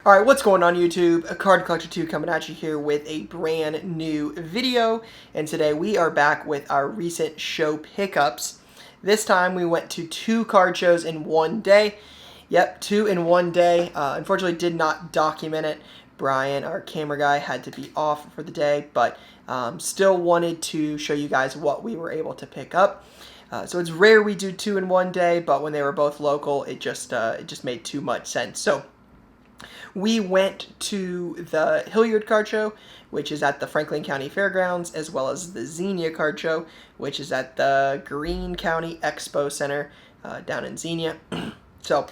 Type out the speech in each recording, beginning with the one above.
Alright, what's going on YouTube? A Card Collector 2 coming at you here with a brand new video. And today we are back with our recent show pickups. This time we went to 2 card shows in one day. Yep, 2 in one day. Unfortunately did not document it. Brian, our camera guy, had to be off for the day, but still wanted to show you guys what we were able to pick up. So it's rare we do 2 in one day, but when they were both local, it just made too much sense. So we went to the Hilliard card show, which is at the Franklin County Fairgrounds, as well as the Zenia card show, which is at the Greene County Expo Center down in Zenia. So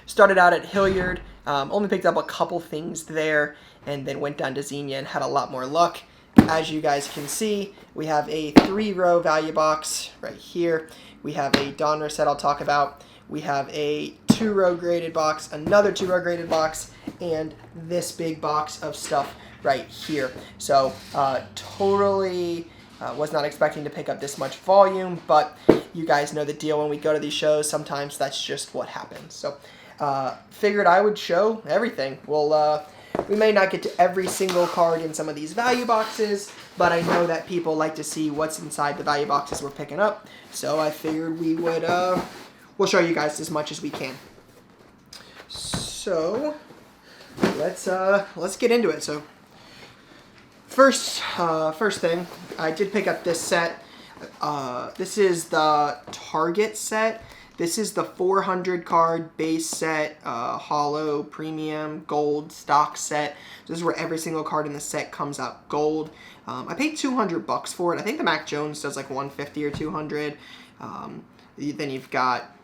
started out at Hilliard, only picked up a couple things there, and then went down to Zenia and had a lot more luck. As you guys can see, we have a 3-row value box right here. We have a Donner set I'll talk about. We have a 2-row graded box, another 2-row graded box, and this big box of stuff right here. So totally was not expecting to pick up this much volume, but you guys know the deal when we go to these shows. Sometimes that's just what happens. So figured I would show everything. We may not get to every single card in some of these value boxes, but I know that people like to see what's inside the value boxes we're picking up. So I figured we would we'll show you guys as much as we can. So let's get into it. So first thing, I did pick up this set. This is the Target set. This is the 400 card base set, hollow, premium, gold, stock set. This is where every single card in the set comes out gold. I paid $200 for it. I think the Mac Jones does like 150 or 200. Then you've got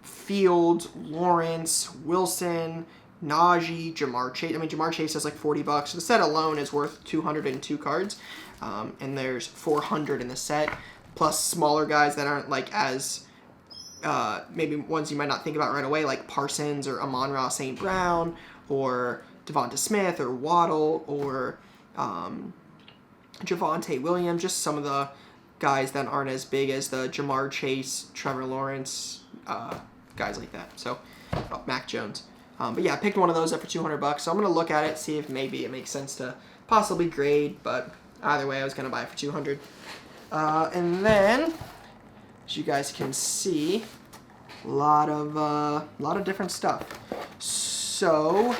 Fields, Lawrence, Wilson, Najee, Jamar Chase. I mean, Jamar Chase is like $40. The set alone is worth 202 cards, and there's 400 in the set, plus smaller guys that aren't like as maybe ones you might not think about right away, like Parsons or Amon-Ra St. Brown or Devonta Smith or Waddle or Javonte Williams. Just some of the guys that aren't as big as the Jamar Chase, Trevor Lawrence, guys like that. So Mac Jones. But yeah, I picked one of those up for $200. So I'm gonna look at it, see if maybe it makes sense to possibly grade. But either way, I was gonna buy it for $200. And then, as you guys can see, a lot of different stuff. So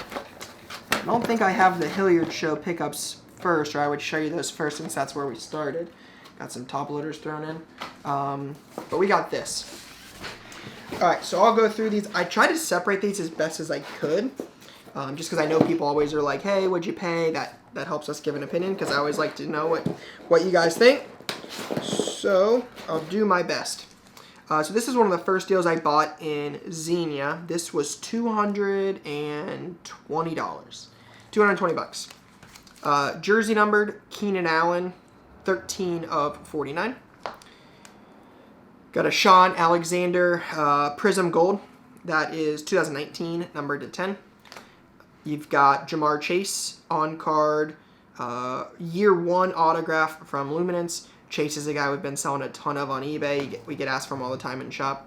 I don't think I have the Hilliard show pickups first, or I would show you those first since that's where we started. Got some top loaders thrown in, but we got this. All right, so I'll go through these. I tried to separate these as best as I could, just because I know people always are like, "Hey, what'd you pay?" That helps us give an opinion, because I always like to know what you guys think. So I'll do my best. So this is one of the first deals I bought in Zenia. This was $220. $220. Jersey numbered, Keenan Allen, 13 of 49. Got a Sean Alexander Prism Gold. That is 2019, numbered to 10. You've got Jamar Chase on card, year 1 autograph from Luminance. Chase is a guy we've been selling a ton of on eBay. We get asked for him all the time in shop.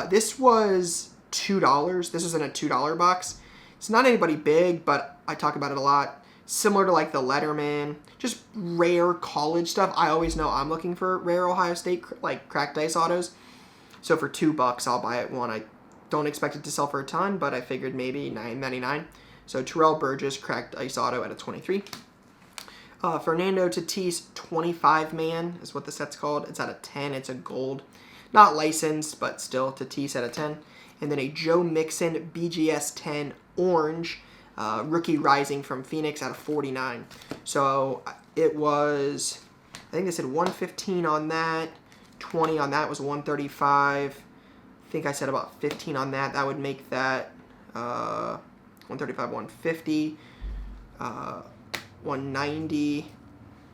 This was $2. This was in a $2 box. It's not anybody big, but I talk about it a lot. Similar to like the Letterman, just rare college stuff. I always know I'm looking for rare Ohio State like cracked ice autos. So for $2, I'll buy it one. I don't expect it to sell for a ton, but I figured maybe $9.99. So Terrell Burgess cracked ice auto at a 23. Fernando Tatis 25-man is what the set's called. It's at a 10. It's a gold. Not licensed, but still Tatis at a 10. And then a Joe Mixon BGS 10 orange. Rookie Rising from Phoenix at a 49. So it was, I think they said 115 on that. 20 on that was 135. I think I said about 15 on that. That would make that 135, 150. 190,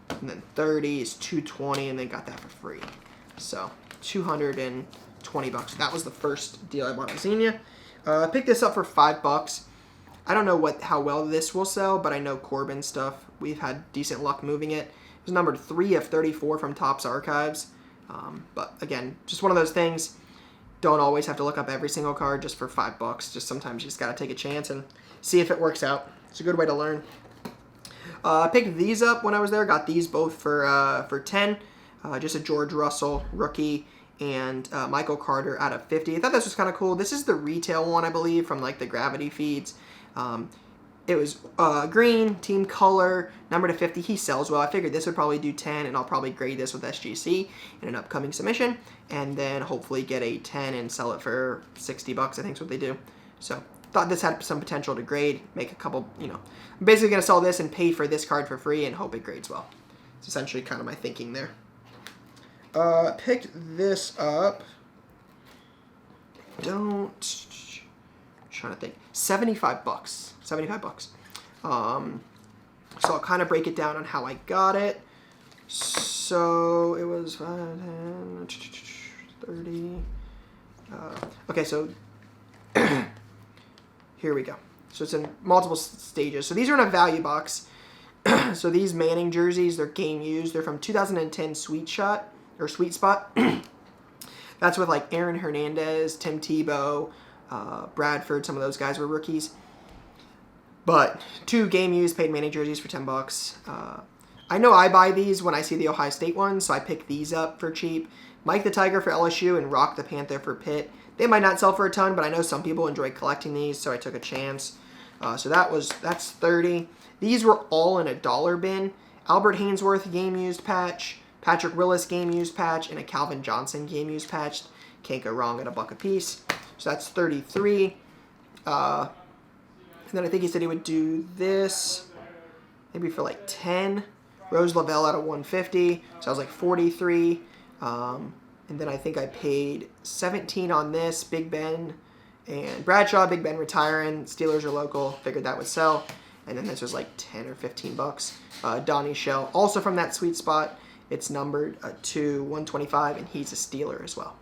and then 30 is 220, and they got that for free. So $220. That was the first deal I bought at Zenia. I picked this up for $5. I don't know how well this will sell, but I know Corbin stuff. We've had decent luck moving it. It was numbered 3 of 34 from Topps Archives. But again, just one of those things. don't always have to look up every single card just for $5. Just sometimes you just got to take a chance and see if it works out. It's a good way to learn. I picked these up when I was there. Got these both for 10. Just a George Russell rookie and Michael Carter out of 50. I thought this was kind of cool. This is the retail one, I believe, from like the Gravity feeds. It was green, team color, number to 50. He sells well. I figured this would probably do 10, and I'll probably grade this with SGC in an upcoming submission, and then hopefully get a 10 and sell it for $60, I think is what they do. So thought this had some potential to grade, make a couple, I'm basically going to sell this and pay for this card for free and hope it grades well. It's essentially kind of my thinking there. Picked this up. Trying to think. $75. $75. So I'll kind of break it down on how I got it. So it was 5, 10, 30. Okay, so here we go. So it's in multiple stages. So these are in a value box. So these Manning jerseys, they're game used. They're from 2010 Sweet Spot. That's with like Aaron Hernandez, Tim Tebow, Bradford. Some of those guys were rookies. But 2 game used paid Manning jerseys for $10. I know I buy these when I see the Ohio State ones, so I pick these up for cheap. Mike the Tiger for LSU and Rock the Panther for Pitt. They might not sell for a ton, but I know some people enjoy collecting these, so I took a chance. So that's 30. These were all in a dollar bin. Albert Haynesworth game used patch, Patrick Willis game used patch, and a Calvin Johnson game used patch. Can't go wrong at $1 a piece. So that's 33. And then I think he said he would do this maybe for like 10. Rose Lavelle out of 150. So I was like 43. And then I think I paid 17 on this. Big Ben and Bradshaw. Big Ben retiring. Steelers are local. Figured that would sell. And then this was like 10 or $15. Donnie Shell, also from that Sweet Spot. It's numbered to 125, and he's a Steeler as well.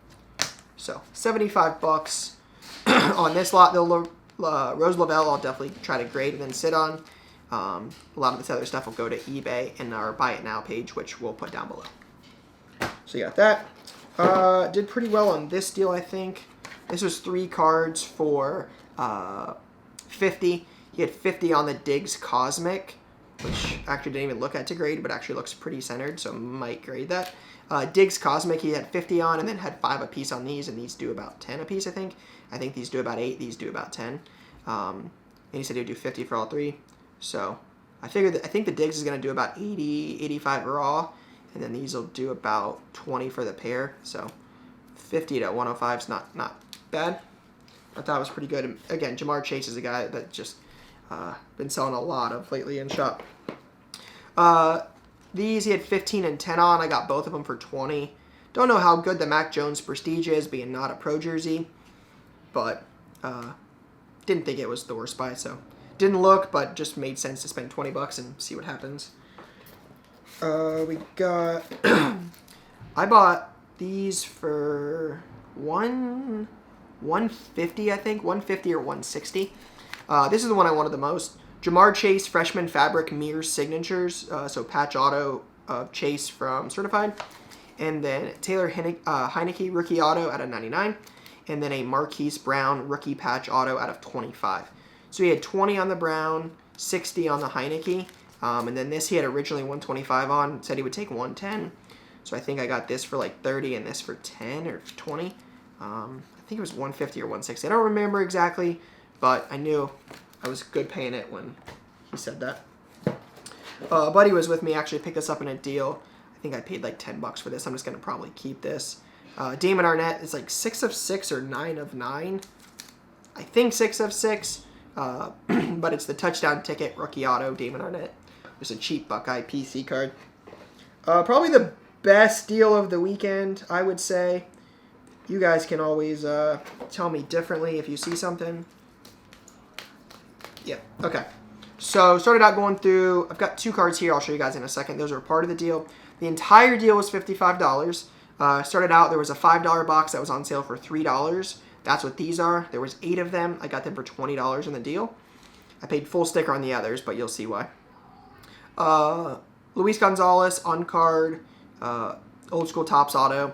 So $75 on this lot. Rose Lavelle, I'll definitely try to grade and then sit on. A lot of this other stuff will go to eBay and our Buy It Now page, which we'll put down below. So you got that. Did pretty well on this deal, I think. This was 3 cards for 50. He had 50 on the Diggs Cosmic, which actually didn't even look at to grade, but actually looks pretty centered, so might grade that. Diggs Cosmic, he had 50 on, and then had 5 apiece on these, and these do about 10 apiece, I think. I think these do about 8, these do about 10. And he said he would do 50 for all 3. So I think the Diggs is going to do about 80, 85 raw, and then these will do about 20 for the pair. So 50 to 105 is not bad. I thought it was pretty good. And again, Jamar Chase is a guy that just been selling a lot of lately in shop. These he had 15 and 10 on. I got both of them for 20. Don't know how good the Mac Jones Prestige is, being not a pro jersey, but didn't think it was the worst buy, so didn't look, but just made sense to spend $20 and see what happens. We got I bought these for $150, I think, $150 or $160. This is the one I wanted the most. Jamar Chase freshman fabric mirror signatures, so patch auto of Chase from Certified, and then Taylor Heineke rookie auto out of 99, and then a Marquise Brown rookie patch auto out of 25. So he had 20 on the Brown, 60 on the Heineke, and then this he had originally 125 on. Said he would take 110. So I think I got this for like 30 and this for 10 or 20. I think it was 150 or 160. I don't remember exactly, but I knew I was good paying it when he said that. A buddy was with me, actually picked this up in a deal. I think I paid like $10 for this. I'm just going to probably keep this. Damon Arnett is like 6 of 6 or 9 of 9. I think 6 of 6. But it's the touchdown ticket, rookie auto, Damon Arnett. There's a cheap Buckeye PC card. Probably the best deal of the weekend, I would say. You guys can always tell me differently if you see something. Yeah, okay. So started out going through, I've got 2 cards here. I'll show you guys in a second. Those are part of the deal. The entire deal was $55. Started out, there was a $5 box that was on sale for $3. That's what these are. There was 8 of them. I got them for $20 in the deal. I paid full sticker on the others, but you'll see why. Luis Gonzalez, on card, old school Topps auto.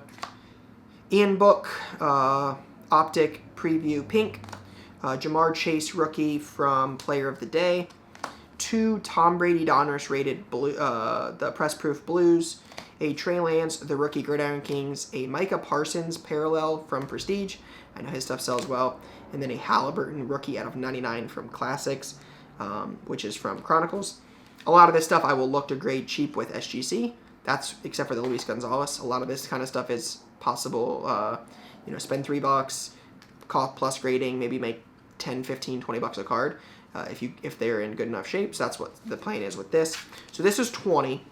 Ian Book, Optic Preview Pink, Jamar Chase rookie from Player of the Day, 2 Tom Brady Donruss rated blue, the Press Proof Blues, a Trey Lance, the rookie Gridiron Kings, a Micah Parsons parallel from Prestige, I know his stuff sells well, and then a Halliburton rookie out of 99 from Classics, which is from Chronicles. A lot of this stuff I will look to grade cheap with SGC. That's except for the Luis Gonzalez. A lot of this kind of stuff is possible. Spend $3, cost plus grading, maybe make 10, 15, 20 bucks a card if they're in good enough shape. So that's what the plan is with this. So this was 20,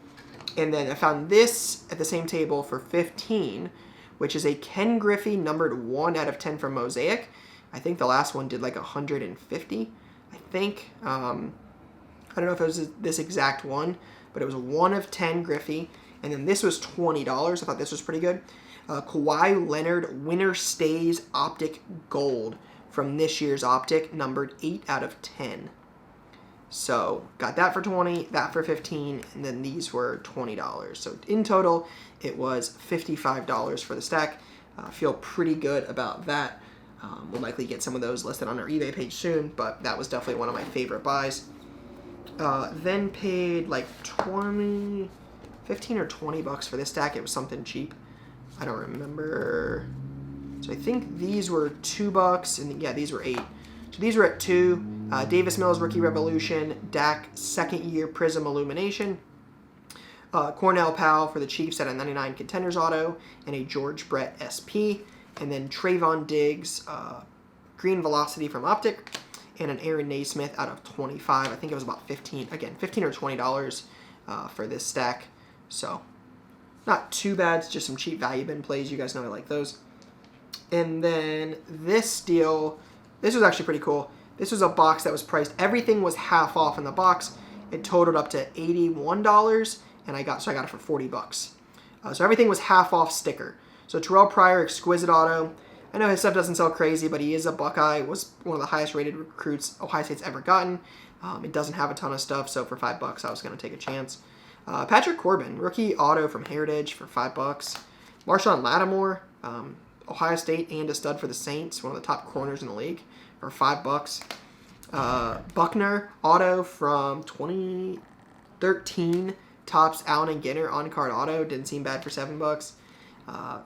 and then I found this at the same table for 15, which is a Ken Griffey numbered 1 out of 10 from Mosaic. I think the last one did like 150. I think. I don't know if it was this exact one, but it was 1 of 10 Griffey, and then this was $20. I thought this was pretty good. Kawhi Leonard Winner Stays Optic Gold from this year's Optic, numbered 8 out of 10. So got that for 20, that for 15, and then these were $20. So in total, it was $55 for the stack. Feel pretty good about that. We'll likely get some of those listed on our eBay page soon, but that was definitely one of my favorite buys. Then paid like 15 or 20 bucks for this stack. It was something cheap. I don't remember. So I think these were $2, and yeah, these were 8. So these were at 2. Davis Mills Rookie Revolution, Dak second year Prism Illumination, Cornell Powell for the Chiefs at a 99 Contenders Auto, and a George Brett SP, and then Trayvon Diggs Green Velocity from Optic, and an Aaron Naismith out of 25. I think it was about 15 or $20 for this stack. So not too bad. It's just some cheap value bin plays. You guys know I like those. And then this deal, this was actually pretty cool. This was a box that was priced, everything was half off in the box. It totaled up to $81, and I got it for 40 bucks. So everything was half off sticker. So Terrell Pryor Exquisite Auto. I know his stuff doesn't sell crazy, but he is a Buckeye, was one of the highest rated recruits Ohio State's ever gotten. It doesn't have a ton of stuff, so for $5 I was going to take a chance. Patrick Corbin, rookie auto from Heritage for $5. Marshawn Lattimore, Ohio State and a stud for the Saints, one of the top corners in the league, for $5. Buckner auto from 2013, Topps Allen and Ginter on-card auto, didn't seem bad for $7.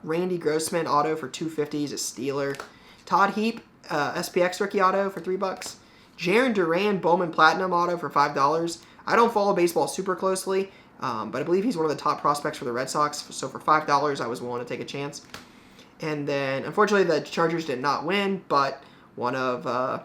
Randy Grossman auto for $250, he's a Steeler. Todd Heap, SPX rookie auto for $3. Jaron Duran Bowman Platinum auto for $5. I don't follow baseball super closely, but I believe he's one of the top prospects for the Red Sox, so for $5 I was willing to take a chance. And then, unfortunately, the Chargers did not win, but one of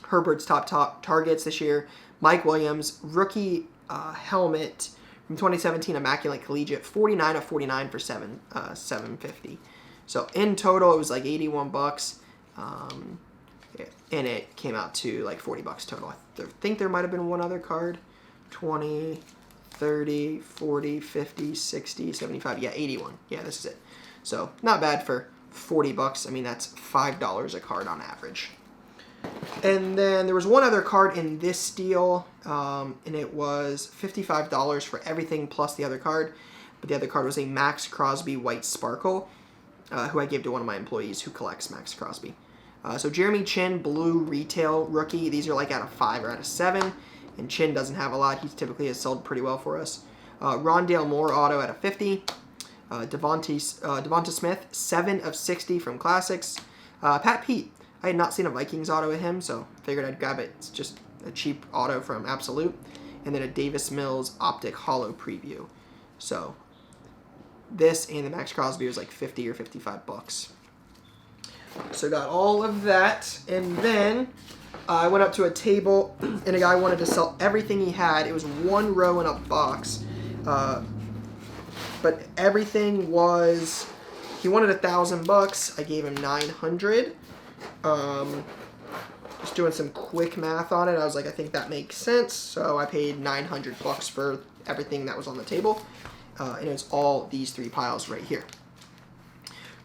Herbert's top targets this year, Mike Williams, rookie helmet from 2017 Immaculate Collegiate, 49 of 49 for $750. So in total, it was like $81, and it came out to like $40 total. I think there might have been one other card, 20, 30, 40, 50, 60, 75, yeah, 81. Yeah, this is it. So not bad for $40. I mean, that's $5 a card on average. And then there was one other card in this deal, and it was $55 for everything plus the other card. But the other card was a Max Crosby White Sparkle, who I gave to one of my employees who collects Max Crosby. So Jeremy Chin, Blue Retail Rookie. These are like out of 5 or out of 7. And Chin doesn't have a lot. He typically has sold pretty well for us. Rondale Moore Auto out of 50. Devonta Smith, 7 of 60 from Classics. Pat Pete. I had not seen a Vikings auto with him, so figured I'd grab it. It's just a cheap auto from Absolute. And then a Davis Mills Optic Hollow Preview. So this and the Max Crosby was like 50 or $55. So got all of that, and then I went up to a table, and a guy wanted to sell everything he had. It was one row in a box, but everything was, he wanted $1,000. I gave him $900. Just doing some quick math on it, I was like, I think that makes sense. So I paid $900 for everything that was on the table, and it's all these 3 piles right here.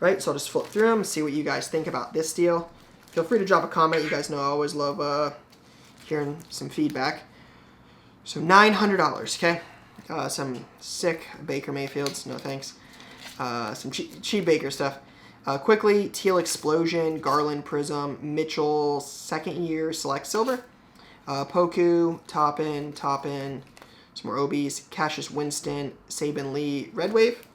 Right, so I'll just flip through them, see what you guys think about this deal. Feel free to drop a comment. You guys know I always love hearing some feedback. So $900, okay? Some sick Baker Mayfields, no thanks. Some cheap Baker stuff. Quickly, Teal Explosion, Garland Prism, Mitchell, second year, Select Silver. Poku, Toppin, some more Obies, Cassius Winston, Saban Lee, Red Wave.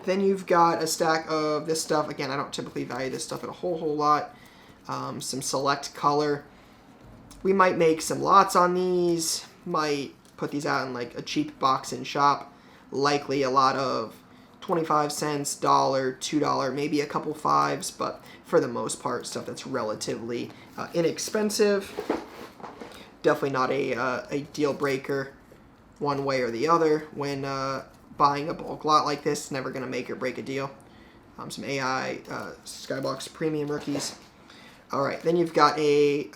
Then you've got a stack of this stuff. Again, I don't typically value this stuff at a whole lot. Some Select Color. We might make some lots on these. Might put these out in like a cheap box and shop. Likely a lot of 25 cents, $1, $2, maybe a couple fives, but for the most part, stuff that's relatively inexpensive. Definitely not a deal breaker one way or the other when buying a bulk lot like this. Never going to make or break a deal. Some AI Skybox Premium rookies. All right, then you've got a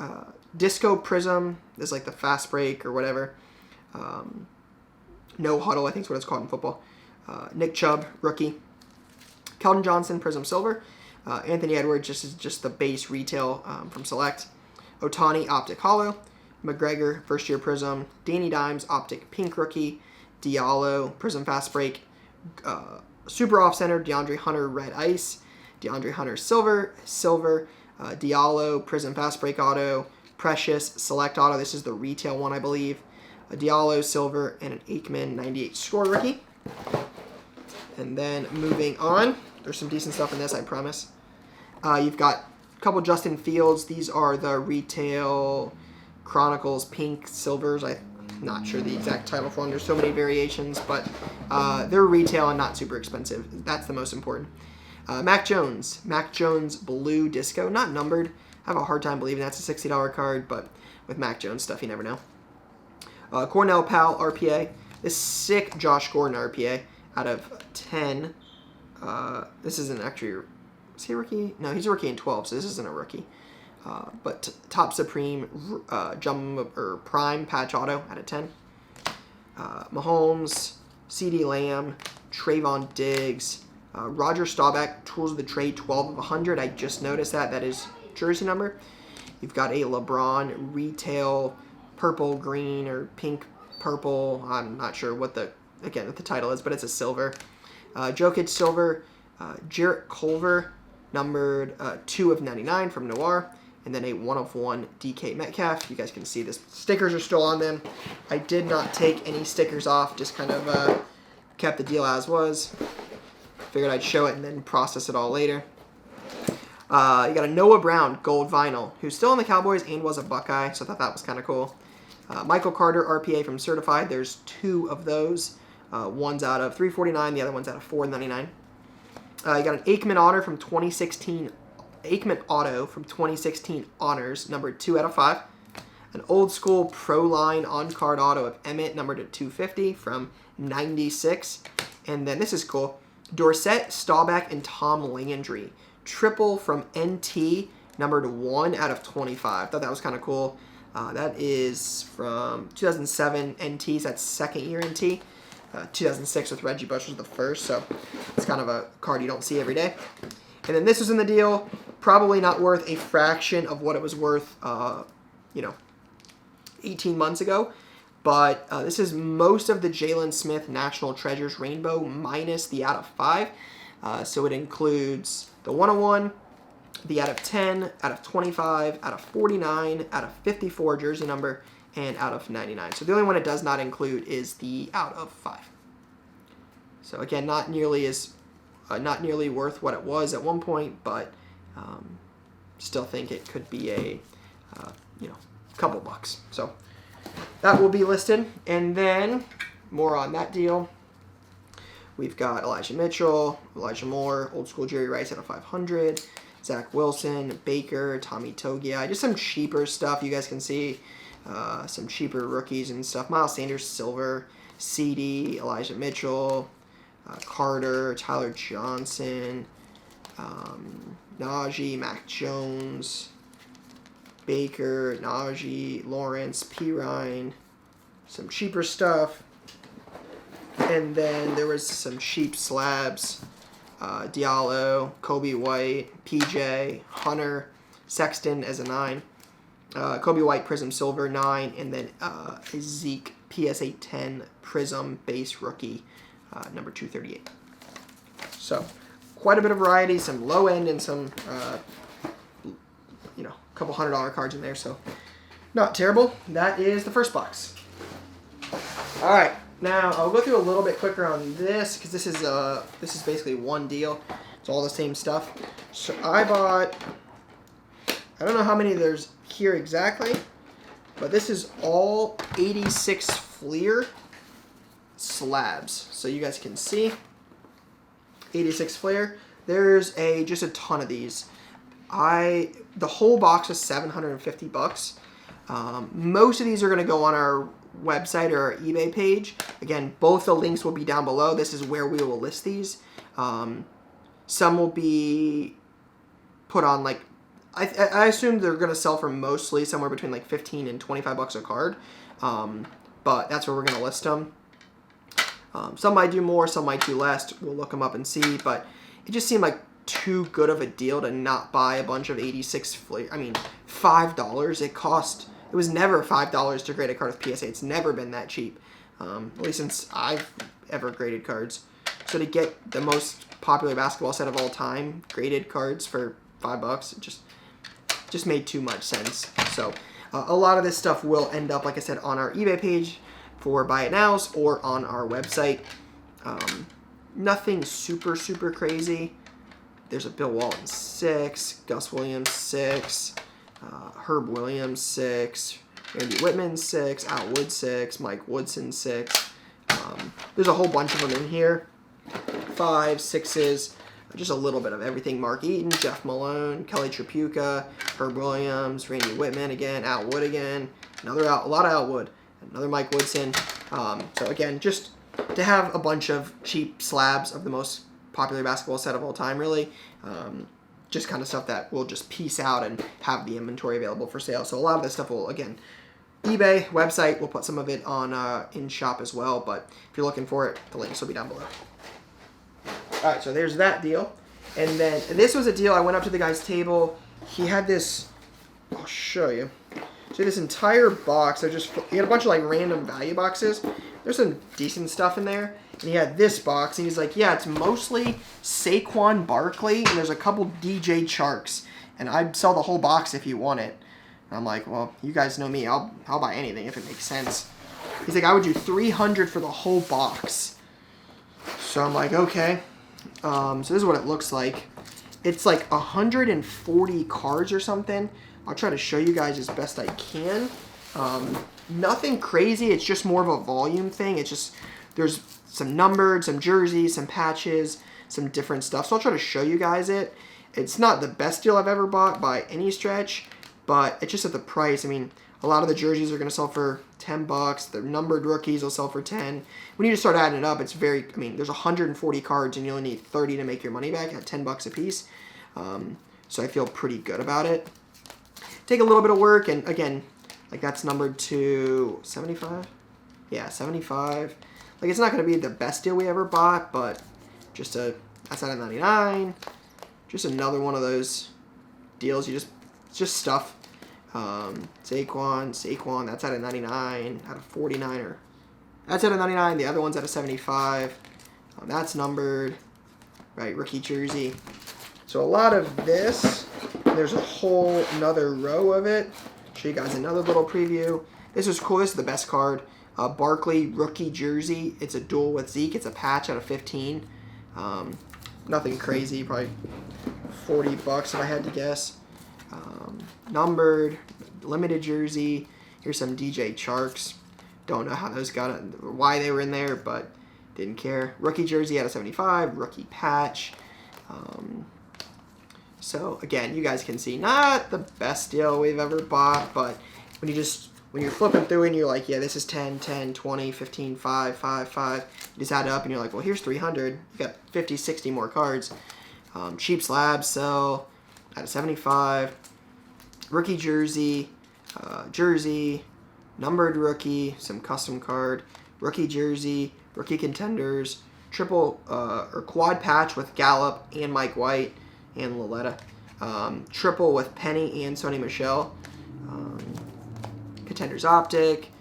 Disco Prism. This is like the fast break or whatever. No Huddle, I think is what it's called in football. Nick Chubb, rookie. Keldon Johnson, Prism Silver. Anthony Edwards, just the base retail from Select. Otani, Optic Hollow. McGregor, first year Prism. Danny Dimes, Optic Pink rookie. Diallo, Prism Fast Break. Super Off Center, DeAndre Hunter, Red Ice. DeAndre Hunter, Silver. Diallo, Prism Fast Break Auto. Precious, Select Auto. This is the retail one, I believe. A Diallo, Silver, and an Aikman 98 score rookie. And then moving on, there's some decent stuff in this, I promise. You've got a couple Justin Fields. These are the retail Chronicles Pink Silvers. I'm not sure the exact title for them. There's so many variations, but they're retail and not super expensive. That's the most important. Mac Jones Blue Disco, not numbered. I have a hard time believing that's a $60 card, but with Mac Jones stuff, you never know. Cornell Powell RPA. This sick Josh Gordon RPA out of 10. This isn't actually... Is he a rookie? No, he's a rookie in 12, so this isn't a rookie. But Top Supreme Prime Patch Auto out of 10. Mahomes, CeeDee Lamb, Trayvon Diggs, Roger Staubach, Tools of the Trade, 12 of 100. I just noticed that. That is jersey number. You've got a LeBron retail purple, green, or pink, purple. I'm not sure what the title is, but it's a silver. Jokic silver. Jarrett Culver, numbered 2 of 99 from Noir. And then a 1 of 1 DK Metcalf. You guys can see this. Stickers are still on them. I did not take any stickers off. Just kind of kept the deal as was. Figured I'd show it and then process it all later. You got a Noah Brown gold vinyl, who's still in the Cowboys and was a Buckeye, so I thought that was kind of cool. Michael Carter RPA from Certified. There's 2 of those. One's out of $349, the other one's out of $499. You got an Aikman Auto from 2016. Aikman Auto from 2016 Honors, numbered 2 out of 5. An old school Pro Line on-card auto of Emmett, numbered at 250 from 96. And then this is cool. Dorsett, Staubach, and Tom Landry. Triple from NT, numbered 1 out of 25. Thought that was kind of cool. That is from 2007 NTs. That's second year NT. 2006 with Reggie Bush was the first, so it's kind of a card you don't see every day. And then this was in the deal. Probably not worth a fraction of what it was worth, 18 months ago. But this is most of the Jalen Smith National Treasures Rainbow minus the out of 5. So it includes the 101, the out of 10, out of 25, out of 49, out of 54 jersey number, and out of 99. So the only one it does not include is the out of 5. So again, not nearly worth what it was at one point, but still think it could be a couple bucks. So that will be listed, and then more on that deal. We've got Elijah Mitchell, Elijah Moore, old school Jerry Rice out of 500, Zach Wilson, Baker, Tommy Togiai, just some cheaper stuff. You guys can see some cheaper rookies and stuff. Miles Sanders, silver, CD, Elijah Mitchell, Carter, Tyler Johnson, Najee, Mac Jones, Baker, Najee, Lawrence, Pirine, some cheaper stuff. And then there was some cheap slabs, Diallo, Kobe White, PJ, Hunter, Sexton as a 9, Kobe White Prism Silver 9, and then a Zeke PSA 10 Prism base rookie, number 238. So quite a bit of variety, some low end and some, you know, a couple $100 cards in there. So not terrible. That is the first box. All right, now I'll go through a little bit quicker on this because this is basically one deal. It's all the same stuff. So I bought, I don't know how many there's here exactly, but this is all 86 Fleer slabs. So you guys can see 86 Fleer. There's just a ton of these. The whole box is $750. Most of these are going to go on our website or our eBay page. Again, both the links will be down below. This is where we will list these. Some will be put on, like, I assume they're going to sell for mostly somewhere between like 15 and 25 bucks a card. But that's where we're going to list them. Some might do more, some might do less. We'll look them up and see. But it just seemed like too good of a deal to not buy a bunch of 86 Fleer. I mean, $5 it cost. It was never $5 to grade a card with PSA. It's never been that cheap, at least since I've ever graded cards. So to get the most popular basketball set of all time graded cards for $5, it just made too much sense. So a lot of this stuff will end up, like I said, on our eBay page for buy it nows or on our website. Nothing super crazy. There's a Bill Walton 6, Gus Williams 6, Herb Williams 6, Randy Whitman 6, Al Wood 6, Mike Woodson 6. There's a whole bunch of them in here. 5, 6s, just a little bit of everything. Mark Eaton, Jeff Malone, Kelly Tripucka, Herb Williams, Randy Whitman again, Al Wood again, a lot of Al Wood, another Mike Woodson. So again, just to have a bunch of cheap slabs of the most popular basketball set of all time, really. Just kind of stuff that we'll just piece out and have the inventory available for sale. So a lot of this stuff will, again, eBay, website, we'll put some of it on in shop as well. But if you're looking for it, the links will be down below. All right, so there's that deal. And then this was a deal. I went up to the guy's table. He had this, I'll show you. So this entire box, he had a bunch of like random value boxes. There's some decent stuff in there. And he had this box, and he's like, yeah, it's mostly Saquon Barkley, and there's a couple DJ Charks. And I'd sell the whole box if you want it. And I'm like, well, you guys know me. I'll buy anything if it makes sense. He's like, I would do $300 for the whole box. So I'm like, okay. So this is what it looks like. It's like 140 cards or something. I'll try to show you guys as best I can. Nothing crazy. It's just more of a volume thing. It's just, there's some numbered, some jerseys, some patches, some different stuff. So I'll try to show you guys it. It's not the best deal I've ever bought by any stretch, but it's just at the price. I mean, a lot of the jerseys are going to sell for $10. The numbered rookies will sell for 10. When you just start adding it up, it's very, I mean, there's 140 cards and you only need 30 to make your money back at $10 a piece. So I feel pretty good about it. Take a little bit of work, and again, like that's numbered to 75. Yeah, 75. Like it's not going to be the best deal we ever bought, but that's out of 99. Just another one of those deals. It's just stuff. Saquon, that's out of 99, out of 49, that's out of 99. The other one's out of 75. That's numbered, right? Rookie jersey. So a lot of this. There's a whole another row of it. Show you guys another little preview. This is cool. This is the best card. Barkley rookie jersey. It's a duel with Zeke. It's a patch out of 15. Nothing crazy. Probably $40 if I had to guess. Numbered, limited jersey. Here's some DJ Charks. Don't know how those got it, why they were in there, but didn't care. Rookie jersey out of 75. Rookie patch. So again, you guys can see not the best deal we've ever bought, but when you're flipping through and you're like, yeah, this is 10, 10, 20, 15, 5, 5, 5. You just add it up and you're like, well, here's 300. You got 50, 60 more cards. Cheap slabs sell out of 75. Rookie jersey, numbered rookie, some custom card, rookie jersey, rookie contenders, triple or quad patch with Gallup and Mike White and Loletta, triple with Penny and Sony Michel, contenders optic,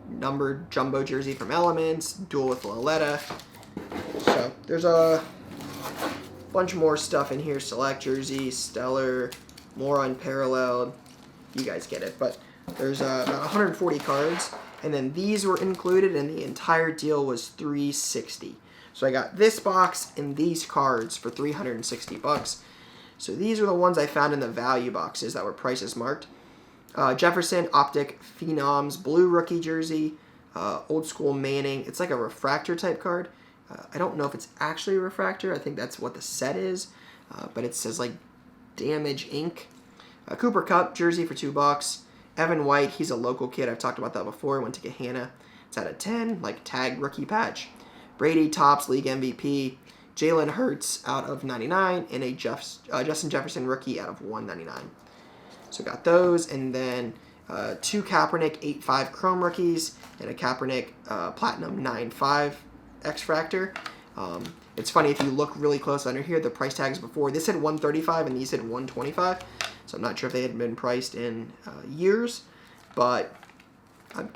numbered jumbo jersey from Elements, dual with Loletta. So there's a Bunch more stuff in here. Select jersey, stellar, more unparalleled. You guys get it. But there's about 140 cards. And then these were included, and the entire deal was $360. So I got this box and these cards for $360. So these are the ones I found in the value boxes that were prices marked. Jefferson, Optic, Phenoms, Blue Rookie Jersey, Old School Manning. It's like a refractor type card. I don't know if it's actually a refractor. I think that's what the set is. But it says like Damage Ink. Cooper Kupp Jersey for $2. Evan White, he's a local kid. I've talked about that before. Went to Gahanna. It's out of 10, like tag rookie patch. Brady Topps League MVP. Jalen Hurts out of 99, and a Justin Jefferson rookie out of 199. So got those, and then 2 Kaepernick 8.5 Chrome rookies, and a Kaepernick Platinum 9.5 X-Fractor. It's funny, if you look really close under here, the price tags before, this had $135 and these had $125. So I'm not sure if they had been priced in years, but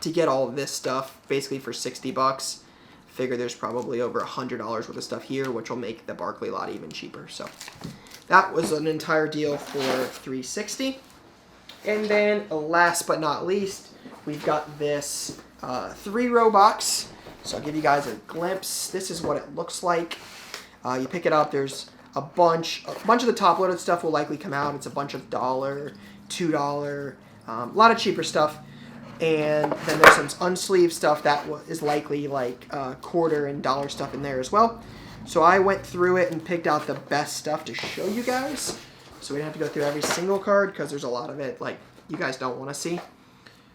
to get all of this stuff basically for $60, figure there's probably over $100 worth of stuff here, which will make the Barkley lot even cheaper. So that was an entire deal for $360. And then last but not least, we've got this 3-row box. So I'll give you guys a glimpse. This is what it looks like. You pick it up. There's a bunch of the top-loaded stuff will likely come out. It's a bunch of $1, $2, a lot of cheaper stuff. And then there's some unsleeved stuff that is likely like quarter and dollar stuff in there as well. So I went through it and picked out the best stuff to show you guys. So we don't have to go through every single card because there's a lot of it like you guys don't want to see.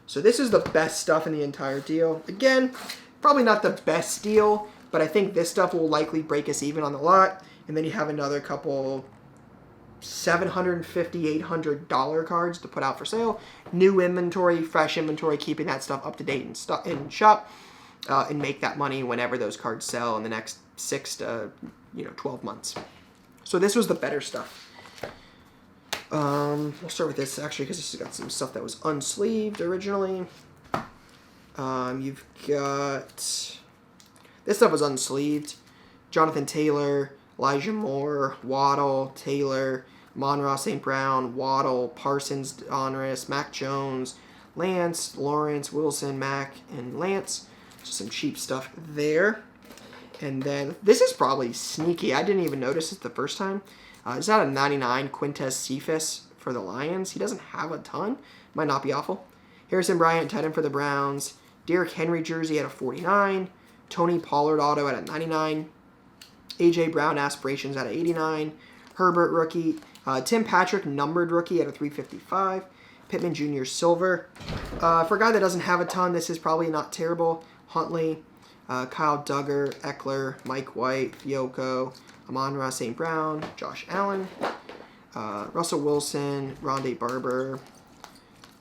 So this is the best stuff in the entire deal. Again, probably not the best deal, but I think this stuff will likely break us even on the lot. And then you have another couple $750, $800 cards to put out for sale. New inventory, fresh inventory, keeping that stuff up to date in shop, and make that money whenever those cards sell in the next 6 to 12 months. So this was the better stuff. We'll start with this actually because this has got some stuff that was unsleeved originally. You've got this stuff was unsleeved. Jonathan Taylor, Elijah Moore, Waddle, Taylor, Amon-Ra St. Brown, Waddle, Parsons, Donruss, Mac Jones, Lance, Lawrence, Wilson, Mac, and Lance. So some cheap stuff there. And then this is probably sneaky. I didn't even notice it the first time. It's out of 99 Quintez Cephas for the Lions. He doesn't have a ton. Might not be awful. Harrison Bryant, tight end for the Browns. Derrick Henry jersey at a 49. Tony Pollard auto at a 99. A.J. Brown aspirations at a 89. Herbert rookie. Tim Patrick numbered rookie at a 355. Pittman Jr. silver. For a guy that doesn't have a ton, this is probably not terrible. Huntley, Kyle Duggar, Eckler, Mike White, Fiocco, Amon-Ra St. Brown, Josh Allen, Russell Wilson, Rondé Barber,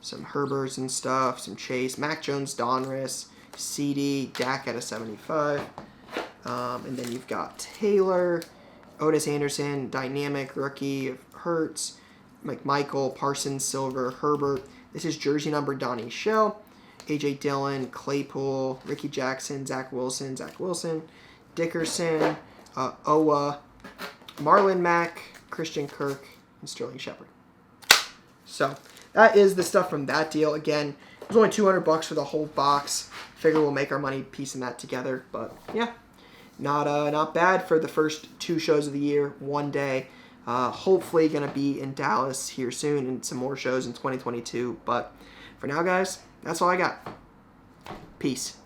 some Herberts and stuff, some Chase, Mac Jones, Donruss, CD, Dak at a 75. And then you've got Taylor, Otis Anderson, dynamic rookie of Hurts, McMichael, Parsons, Silver, Herbert. This is jersey number Donnie Shell, A.J. Dillon, Claypool, Ricky Jackson, Zach Wilson, Dickerson, Owa, Marlon Mack, Christian Kirk, and Sterling Shepard. So that is the stuff from that deal. Again, it was only $200 for the whole box. Figure we'll make our money piecing that together. But yeah, not bad for the first 2 shows of the year, one day. Hopefully going to be in Dallas here soon and some more shows in 2022. But for now, guys, that's all I got. Peace.